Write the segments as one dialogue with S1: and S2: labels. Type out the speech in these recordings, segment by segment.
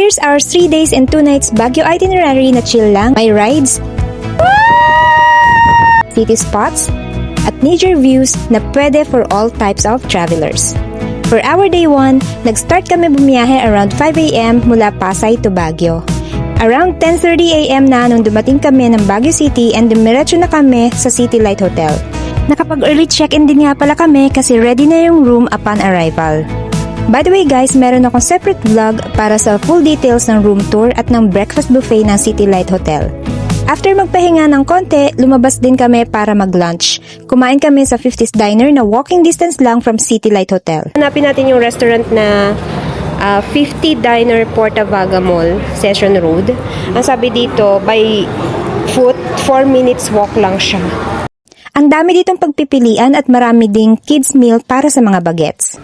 S1: Here's our 3 days and 2 nights Baguio itinerary na chill lang, may rides, city spots, at nature views na pwede for all types of travelers. For our day 1, nag-start kami bumiyahe around 5 AM mula Pasay to Baguio. Around 10:30 AM na nung dumating kami ng Baguio City and dumiretso na kami sa Citylight Hotel. Nakapag-early check-in din nga pala kami kasi ready na yung room upon arrival. By the way guys, meron akong separate vlog para sa full details ng room tour at ng breakfast buffet ng Citylight Hotel. After magpahinga ng konti, lumabas din kami para mag-lunch. Kumain kami sa 50s Diner na walking distance lang from Citylight Hotel. Hanapin natin yung restaurant na 50 Diner Portavaga Mall, Session Road. Ang sabi dito, by foot, 4 minutes walk lang siya. Ang dami ditong pagpipilian at marami ding kids meal para sa mga bagets.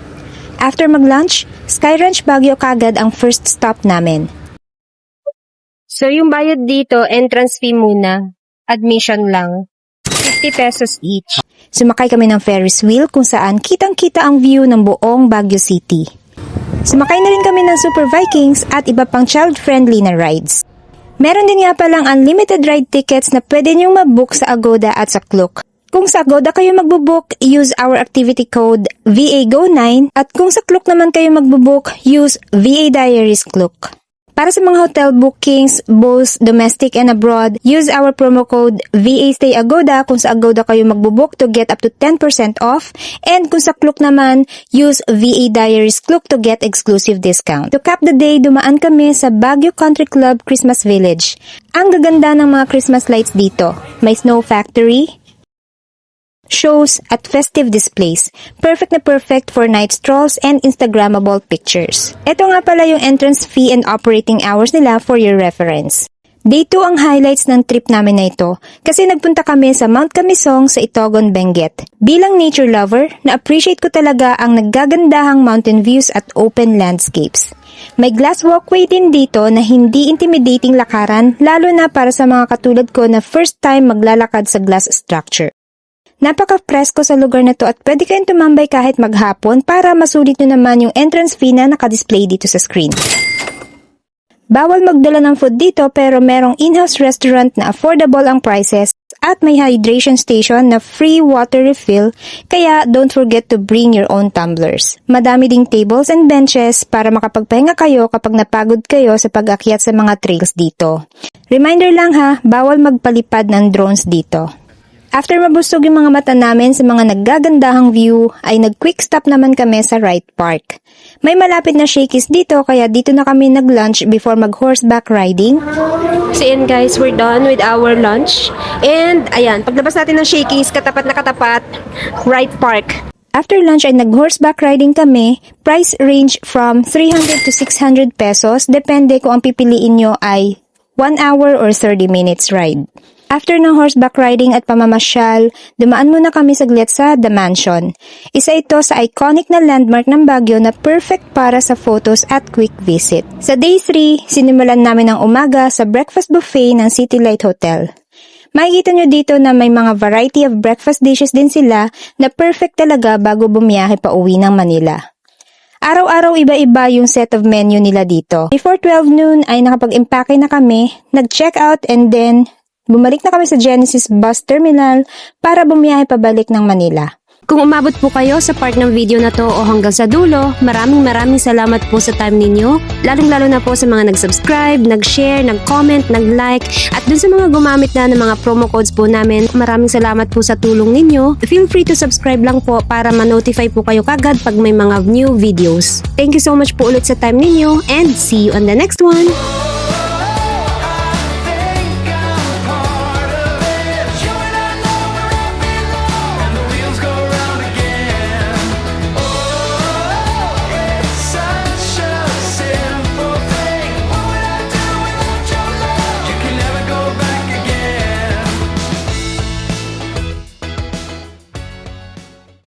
S1: After mag-lunch, Sky Ranch Baguio kagad ang first stop namin. So yung bayad dito, entrance fee muna, admission lang, 50 pesos each. Sumakay kami ng Ferris wheel kung saan kitang-kita ang view ng buong Baguio City. Sumakay na rin kami ng Super Vikings at iba pang child-friendly na rides. Meron din nga palang unlimited ride tickets na pwede niyong mabook sa Agoda at sa Klook. Kung sa Agoda kayo magbubook, use our activity code VAGO9 at kung sa Klook naman kayo magbubook, use VADARIESKLOOK. Para sa mga hotel bookings, both domestic and abroad, use our promo code VASTAYAGODA kung sa Agoda kayo magbubook to get up to 10% off and kung sa Klook naman, use VADARIESKLOOK to get exclusive discount. To cap the day, dumaan kami sa Baguio Country Club Christmas Village. Ang gaganda ng mga Christmas lights dito. May snow factory, shows, at festive displays. Perfect na perfect for night strolls and Instagrammable pictures. Ito nga pala yung entrance fee and operating hours nila for your reference. Day 2 ang highlights ng trip namin na ito kasi nagpunta kami sa Mount Camisong sa Itogon, Benguet. Bilang nature lover, na-appreciate ko talaga ang naggagandahang mountain views at open landscapes. May glass walkway din dito na hindi intimidating lakaran lalo na para sa mga katulad ko na first time maglalakad sa glass structure. Napaka-presko sa lugar na to at pwede kayong tumambay kahit maghapon para masulit nyo naman yung entrance fee na nakadisplay dito sa screen. Bawal magdala ng food dito pero merong in-house restaurant na affordable ang prices at may hydration station na free water refill kaya don't forget to bring your own tumblers. Madami ding tables and benches para makapagpahinga kayo kapag napagod kayo sa pag-akyat sa mga trails dito. Reminder lang ha, bawal magpalipad ng drones dito. After mabusog yung mga mata namin sa mga naggagandahang view, ay nag-quick stop naman kami sa Wright Park. May malapit na Shakey's dito kaya dito na kami nag-lunch before mag-horseback riding. So yan guys, we're done with our lunch. And ayan, paglabas natin ng Shakey's, katapat na katapat, Wright Park. After lunch ay nag-horseback riding kami. Price range from 300 to 600 pesos, depende kung ang pipiliin nyo ay 1 hour or 30 minutes ride. After ng horseback riding at pamamasyal, dumaan muna kami saglit sa The Mansion. Isa ito sa iconic na landmark ng Baguio na perfect para sa photos at quick visit. Sa day 3, sinimulan namin ang umaga sa breakfast buffet ng Citylight Hotel. Makikita nyo dito na may mga variety of breakfast dishes din sila na perfect talaga bago bumiyahe pa uwi ng Manila. Araw-araw iba-iba yung set of menu nila dito. Before 12 noon ay nakapag-impake na kami, nag-check out and then bumalik na kami sa Genesis Bus Terminal para bumiyahe pabalik ng Manila. Kung umabot po kayo sa part ng video na to o hanggang sa dulo, maraming salamat po sa time ninyo. Lalong-lalo na po sa mga nag-subscribe, nag-share, nag-comment, nag-like, at dun sa mga gumamit na ng mga promo codes po namin, maraming salamat po sa tulong ninyo. Feel free to subscribe lang po para ma-notify po kayo kagad pag may mga new videos. Thank you so much po ulit sa time ninyo and see you on the next one!